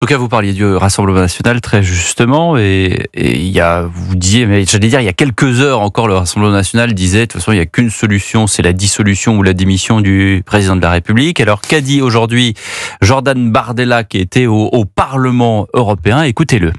En tout cas, vous parliez du Rassemblement national très justement, et il y a, vous disiez, mais j'allais dire, il y a quelques heures encore, le Rassemblement national disait, de toute façon, il n'y a qu'une solution, c'est la dissolution ou la démission du président de la République. Alors, qu'a dit aujourd'hui Jordan Bardella, qui était au Parlement européen? Écoutez-le.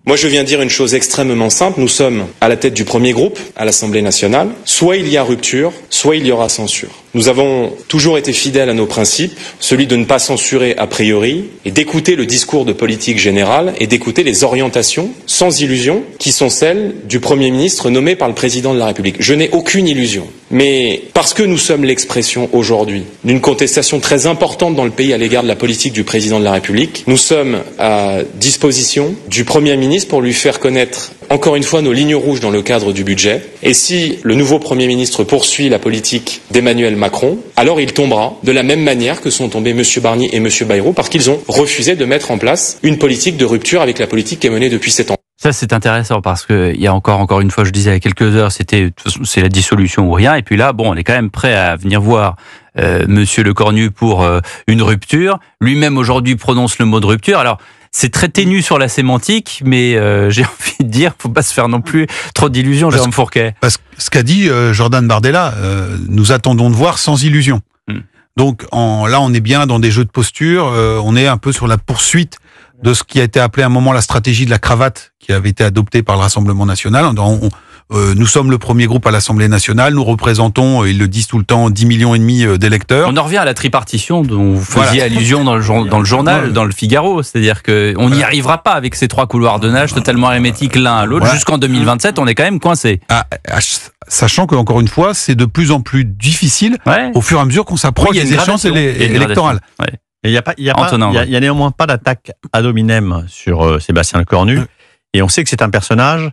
Moi, je viens dire une chose extrêmement simple. Nous sommes à la tête du premier groupe à l'Assemblée nationale. Soit il y a rupture, soit il y aura censure. Nous avons toujours été fidèles à nos principes, celui de ne pas censurer a priori, et d'écouter le discours de politique générale et d'écouter les orientations, sans illusion, qui sont celles du Premier ministre nommé par le Président de la République. Je n'ai aucune illusion. Mais parce que nous sommes l'expression aujourd'hui d'une contestation très importante dans le pays à l'égard de la politique du Président de la République, nous sommes à disposition du Premier ministre pour lui faire connaître encore une fois nos lignes rouges dans le cadre du budget. Et si le nouveau Premier ministre poursuit la politique d'Emmanuel Macron, alors il tombera de la même manière que sont tombés M. Barnier et M. Bayrou, parce qu'ils ont refusé de mettre en place une politique de rupture avec la politique qui est menée depuis 7 ans. Ça, c'est intéressant parce que il y a encore une fois, je disais il y a quelques heures, c'est la dissolution ou rien. Et puis là, bon, on est quand même prêt à venir voir Monsieur Lecornu pour une rupture. Lui-même aujourd'hui prononce le mot de rupture. Alors, c'est très ténu sur la sémantique, mais j'ai envie de dire, faut pas se faire non plus trop d'illusions, Jérôme Fourquet. Parce que ce qu'a dit Jordan Bardella, nous attendons de voir sans illusion. Donc là, on est bien dans des jeux de posture. On est un peu sur la poursuite de ce qui a été appelé à un moment la stratégie de la cravate, qui avait été adoptée par le Rassemblement national. Nous sommes le premier groupe à l'Assemblée nationale, nous représentons, ils le disent tout le temps, 10,5 millions d'électeurs. On en revient à la tripartition dont vous faisiez allusion dans le journal, dans le Figaro, c'est-à-dire qu'on n'y arrivera pas avec ces trois couloirs de nage totalement hermétiques l'un à l'autre. Jusqu'en 2027, on est quand même coincé. Sachant qu'encore une fois, c'est de plus en plus difficile au fur et à mesure qu'on s'approche des échéances électorales. Il n'y a néanmoins pas d'attaque ad hominem sur Sébastien Lecornu. Et on sait que c'est un personnage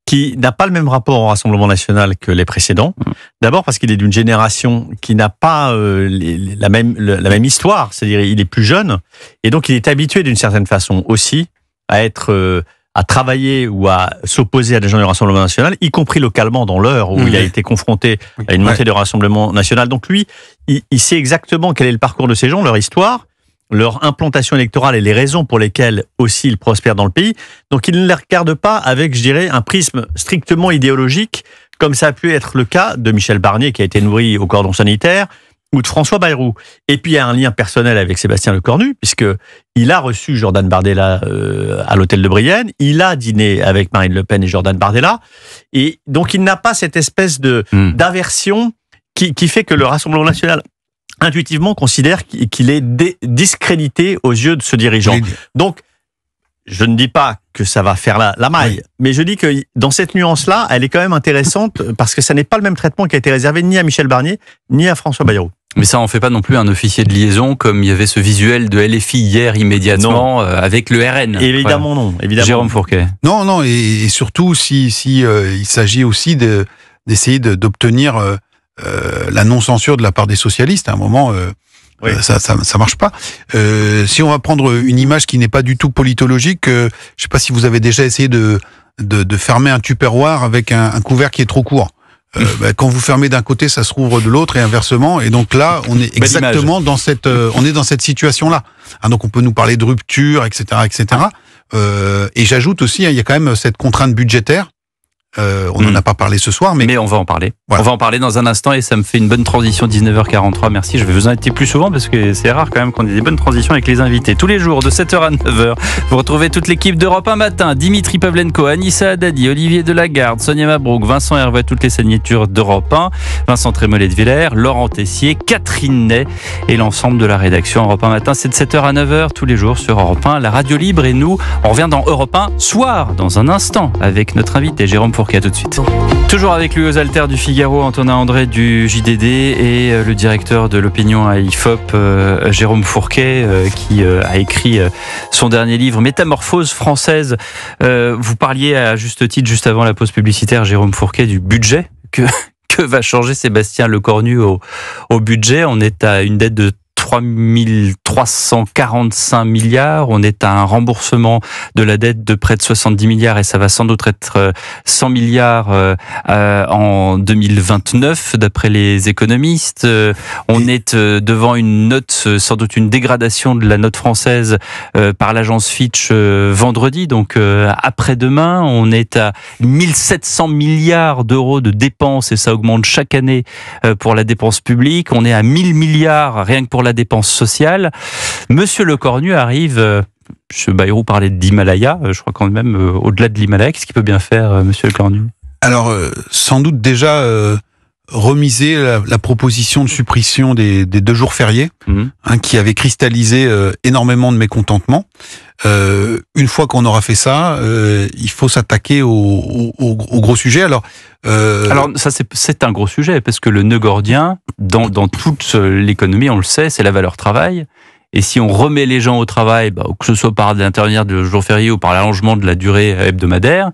qui n'a pas le même rapport au Rassemblement national que les précédents. D'abord parce qu'il est d'une génération qui n'a pas la même histoire, c'est-à-dire il est plus jeune, et donc il est habitué d'une certaine façon aussi à travailler ou à s'opposer à des gens du Rassemblement national, y compris localement dans l'heure où il a été confronté à une montée du Rassemblement national. Donc lui, il sait exactement quel est le parcours de ces gens, leur histoire, leur implantation électorale et les raisons pour lesquelles aussi ils prospèrent dans le pays. Donc il ne les regarde pas avec, je dirais, un prisme strictement idéologique, comme ça a pu être le cas de Michel Barnier, qui a été nourri au cordon sanitaire, ou de François Bayrou. Et puis il y a un lien personnel avec Sébastien Lecornu, puisque il a reçu Jordan Bardella à l'hôtel de Brienne, il a dîné avec Marine Le Pen et Jordan Bardella, et donc il n'a pas cette espèce d'aversion qui fait que le Rassemblement national intuitivement considère qu'il est discrédité aux yeux de ce dirigeant. Donc, je ne dis pas que ça va faire la maille, mais je dis que dans cette nuance-là, elle est quand même intéressante parce que ça n'est pas le même traitement qui a été réservé ni à Michel Barnier, ni à François Bayrou. Mais ça en fait pas non plus un officier de liaison comme il y avait ce visuel de LFI hier immédiatement avec le RN. Évidemment non. Évidemment. Jérôme Fourquet. Non, et surtout si il s'agit aussi d'essayer d'obtenir la non-censure de la part des socialistes. À un moment, ça marche pas. Si on va prendre une image qui n'est pas du tout politologique, je sais pas si vous avez déjà essayé de fermer un tupperware avec un couvert qui est trop court. Quand vous fermez d'un côté, ça se rouvre de l'autre et inversement. Et donc là, on est exactement dans cette situation-là. Donc on peut nous parler de rupture, etc., etc. Et j'ajoute aussi, il y a quand même cette contrainte budgétaire. On n'en a pas parlé ce soir, mais on va en parler. Voilà. On va en parler dans un instant et ça me fait une bonne transition. 19h43, merci. Je vais vous inviter plus souvent parce que c'est rare quand même qu'on ait des bonnes transitions avec les invités. Tous les jours de 7h à 9h, vous retrouvez toute l'équipe d'Europe 1 matin. Dimitri Pavlenko, Anissa Haddadi, Olivier Delagarde, Sonia Mabrouk, Vincent Hervé, toutes les signatures d'Europe 1, Vincent Trémollet de Villers, Laurent Tessier, Catherine Ney et l'ensemble de la rédaction. Europe 1 matin, c'est de 7h à 9h tous les jours sur Europe 1, la radio libre. Et nous, on revient dans Europe 1 soir, dans un instant, avec notre invité Jérôme Fourquet. À tout de suite. Toujours avec lui aux altères du Figaro, Antonin André du JDD et le directeur de l'opinion à IFOP, Jérôme Fourquet, qui a écrit son dernier livre Métamorphose française. Vous parliez à juste titre, juste avant la pause publicitaire, Jérôme Fourquet, du budget. Que va changer Sébastien Lecornu au budget? On est à une dette de 345 milliards. On est à un remboursement de la dette de près de 70 milliards et ça va sans doute être 100 milliards en 2029 d'après les économistes. On est devant une note, sans doute une dégradation de la note française par l'agence Fitch vendredi, donc après-demain. On est à 1700 milliards d'euros de dépenses et ça augmente chaque année pour la dépense publique. On est à 1000 milliards rien que pour la dépense sociale. Monsieur Lecornu arrive, M. Bayrou parlait d'Himalaya, je crois quand même au-delà de l'Himalaya. Qu'est-ce qu'il peut bien faire, Monsieur Lecornu? Alors, sans doute déjà remiser la proposition de suppression des 2 jours fériés, qui avait cristallisé énormément de mécontentement. Une fois qu'on aura fait ça, il faut s'attaquer au gros sujet. Alors ça c'est un gros sujet parce que le nœud gordien dans toute l'économie, on le sait, c'est la valeur travail. Et si on remet les gens au travail, que ce soit par l'intermédiaire de jours fériés ou par l'allongement de la durée hebdomadaire,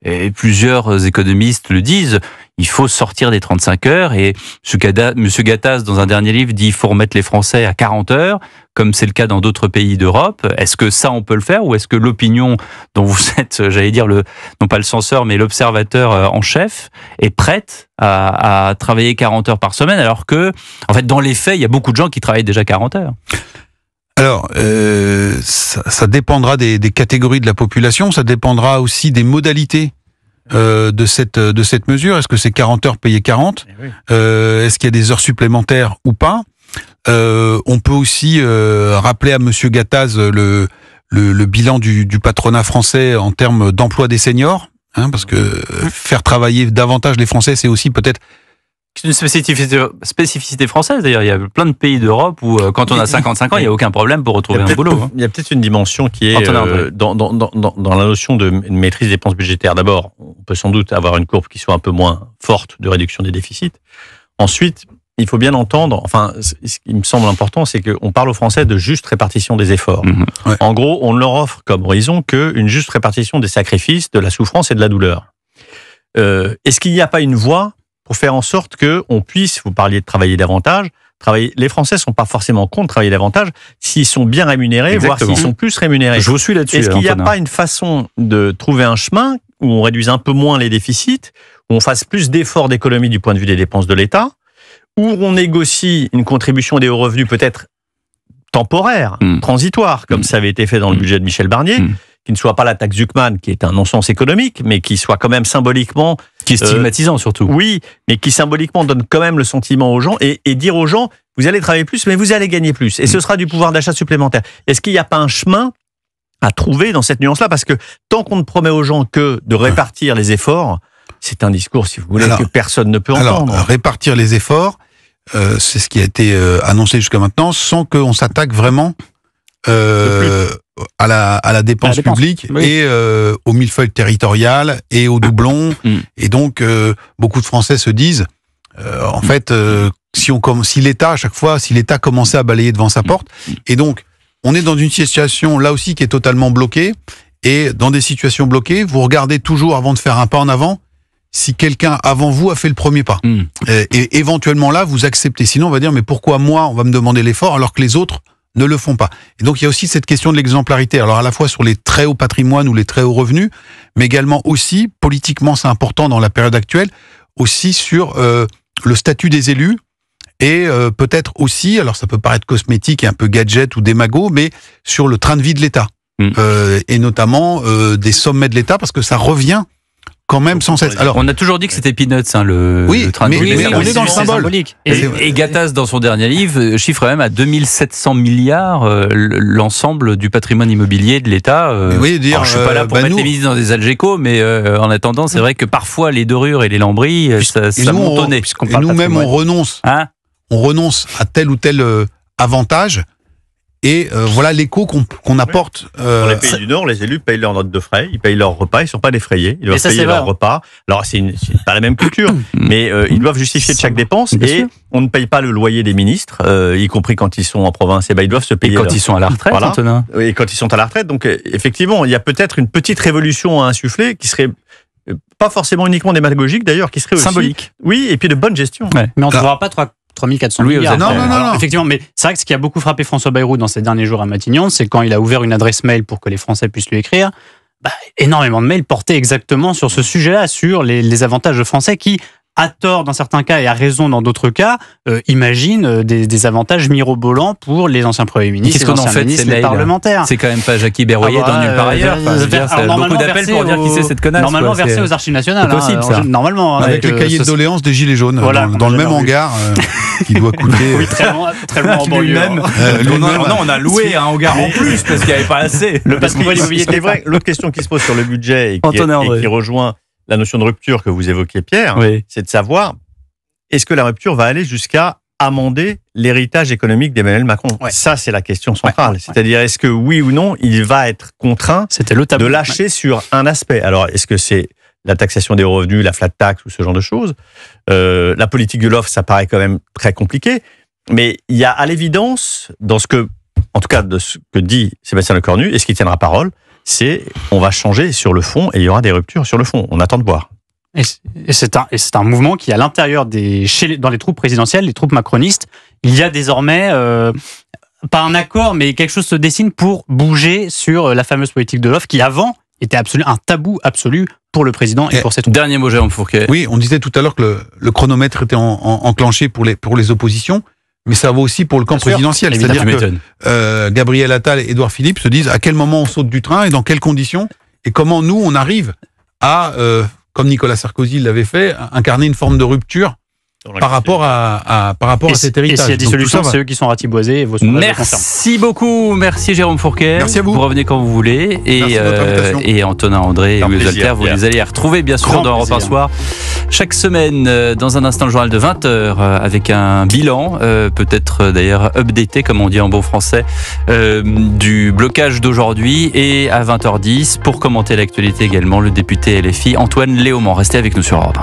et plusieurs économistes le disent, il faut sortir des 35 heures. Et M. Gattaz, dans un dernier livre, dit qu'il faut remettre les Français à 40 heures, comme c'est le cas dans d'autres pays d'Europe. Est-ce que ça, on peut le faire? Ou est-ce que l'opinion dont vous êtes, j'allais dire, non pas le censeur, mais l'observateur en chef, est prête à travailler 40 heures par semaine, alors que, en fait, dans les faits, il y a beaucoup de gens qui travaillent déjà 40 heures? Alors, ça dépendra des catégories de la population, ça dépendra aussi des modalités de cette mesure. Est-ce que c'est 40 heures payées 40 ? Est-ce qu'il y a des heures supplémentaires ou pas ? On peut aussi rappeler à Monsieur Gattaz le bilan du patronat français en termes d'emploi des seniors, parce que faire travailler davantage les Français, c'est aussi peut-être... C'est une spécificité française, d'ailleurs. Il y a plein de pays d'Europe où, quand on a 55 ans, il n'y a aucun problème pour retrouver un boulot. Il y a peut-être une dimension qui est dans la notion de maîtrise des dépenses budgétaires. D'abord, on peut sans doute avoir une courbe qui soit un peu moins forte de réduction des déficits. Ensuite, il faut bien entendre, ce qui me semble important, c'est qu'on parle aux Français de juste répartition des efforts. Ouais. En gros, on ne leur offre comme horizon qu'une juste répartition des sacrifices, de la souffrance et de la douleur. Est-ce qu'il n'y a pas une voie pour faire en sorte qu'on puisse, vous parliez de travailler davantage, les Français ne sont pas forcément contre travailler davantage s'ils sont bien rémunérés, Exactement. voire s'ils sont plus rémunérés. Je vous suis là-dessus. Est-ce qu'il n'y a pas une façon de trouver un chemin où on réduise un peu moins les déficits, où on fasse plus d'efforts d'économie du point de vue des dépenses de l'État, où on négocie une contribution des hauts revenus peut-être temporaire, transitoire, comme ça avait été fait dans le budget de Michel Barnier, qui ne soit pas la taxe Zuckman, qui est un non-sens économique, mais qui soit quand même symboliquement... Qui est stigmatisant surtout. Oui, mais qui symboliquement donne quand même le sentiment aux gens, et dire aux gens, vous allez travailler plus, mais vous allez gagner plus, et ce sera du pouvoir d'achat supplémentaire. Est-ce qu'il n'y a pas un chemin à trouver dans cette nuance-là? Parce que tant qu'on ne promet aux gens que de répartir les efforts, c'est un discours, si vous voulez, que personne ne peut entendre. Alors, répartir les efforts, c'est ce qui a été annoncé jusqu'à maintenant, sans qu'on s'attaque vraiment à la dépense publique, oui, et au millefeuille territorial et au doublon. Et donc, beaucoup de Français se disent, en fait, si l'État, à chaque fois, si l'État commençait à balayer devant sa porte, et donc, on est dans une situation, là aussi, qui est totalement bloquée, et dans des situations bloquées, vous regardez toujours, avant de faire un pas en avant, si quelqu'un avant vous a fait le premier pas. Et éventuellement là, vous acceptez. Sinon, on va dire, mais pourquoi moi, on va me demander l'effort, alors que les autres ne le font pas. Et donc, il y a aussi cette question de l'exemplarité. Alors, à la fois sur les très hauts patrimoines ou les très hauts revenus, mais également aussi, politiquement, c'est important dans la période actuelle, aussi sur le statut des élus, et peut-être aussi, alors ça peut paraître cosmétique et un peu gadget ou démago, mais sur le train de vie de l'État. Et notamment des sommets de l'État, parce que ça revient quand même sans cesse. Alors, on a toujours dit que c'était peanuts, le train de vie. Mais on est dans le symbole. Et Gattaz, dans son dernier livre, chiffre même à 2700 milliards l'ensemble du patrimoine immobilier de l'État. Oui, dire, alors, je suis pas là pour mettre les ministres dans des algécos, mais en attendant, c'est vrai que parfois les dorures et les lambris, ça monte au nez. Et nous-mêmes, on renonce à tel ou tel avantage. Et voilà l'écho qu'on apporte. Dans les pays du Nord, les élus payent leurs notes de frais, ils payent leurs repas, ils ne sont pas défrayés, ils doivent payer leurs repas. Alors, c'est pas la même culture, mais ils doivent justifier de chaque dépense, et on ne paye pas le loyer des ministres, y compris quand ils sont en province, et ils doivent se payer. Et quand ils sont à la retraite, voilà. Antonin. Et quand ils sont à la retraite, donc effectivement, il y a peut-être une petite révolution à insuffler qui serait pas forcément uniquement démagogique d'ailleurs, qui serait aussi symbolique. Oui, et puis de bonne gestion. Ouais. Mais on ne trouvera pas 3400 Louis, milliards. Non. Effectivement, mais c'est vrai que ce qui a beaucoup frappé François Bayrou dans ces derniers jours à Matignon, c'est quand il a ouvert une adresse mail pour que les Français puissent lui écrire, énormément de mails portaient exactement sur ce sujet-là, sur les avantages français qui, à tort dans certains cas et à raison dans d'autres cas, imagine des avantages mirobolants pour les anciens premiers ministres, Qu'est-ce qu'on en fait de ces les mails parlementaires. C'est quand même pas Jackie Berroyer dans Nulle part ailleurs. Beaucoup d'appels pour dire qui c'est cette connasse. Normalement versé aux archives nationales. C'est possible, ça. Normalement. Avec le cahier de doléances des Gilets jaunes, voilà, dans le même hangar qui doit coûter... Oui, très loin en banlieue. Non, on a loué un hangar en plus parce qu'il n'y avait pas assez. Le patrimoine immobilier C'est vrai. L'autre question qui se pose sur le budget et qui rejoint la notion de rupture que vous évoquiez, Pierre, c'est de savoir est-ce que la rupture va aller jusqu'à amender l'héritage économique d'Emmanuel Macron. Ça, c'est la question centrale. C'est-à-dire, est-ce que oui ou non, il va être contraint de lâcher sur un aspect. Alors, est-ce que c'est la taxation des revenus, la flat tax ou ce genre de choses? La politique de l'offre, ça paraît quand même très compliqué. Mais il y a à l'évidence, dans ce que, en tout cas, de ce que dit Sébastien Lecornu, et ce qui tiendra parole, c'est on va changer sur le fond et il y aura des ruptures sur le fond. On attend de voir. Et c'est un mouvement qui, à l'intérieur dans les troupes présidentielles, les troupes macronistes, il y a désormais, pas un accord, mais quelque chose se dessine pour bouger sur la fameuse politique de l'offre qui, avant, était un tabou absolu pour le président et pour ses troupes. Dernier mot, Jérôme Fourquet. Oui, on disait tout à l'heure que le chronomètre était enclenché pour les oppositions. Mais ça vaut aussi pour le camp présidentiel. C'est-à-dire que Gabriel Attal et Édouard Philippe se disent à quel moment on saute du train et dans quelles conditions et comment nous, on arrive à, comme Nicolas Sarkozy l'avait fait, incarner une forme de rupture par rapport à cet héritage. Et s'il y a des solutions, c'est eux qui sont ratiboisés. Et vos merci beaucoup. Merci Jérôme Fourquet. Merci à vous. Vous revenez quand vous voulez. Et Antonin André et Louis Alter, vous les allez retrouver bien sûr dans Europe 1 Soir. Chaque semaine, dans un instant, le journal de 20h avec un bilan, peut-être d'ailleurs updaté, comme on dit en bon français, du blocage d'aujourd'hui. Et à 20h10, pour commenter l'actualité également, le député LFI Antoine Léaumont. Restez avec nous sur Europe 1.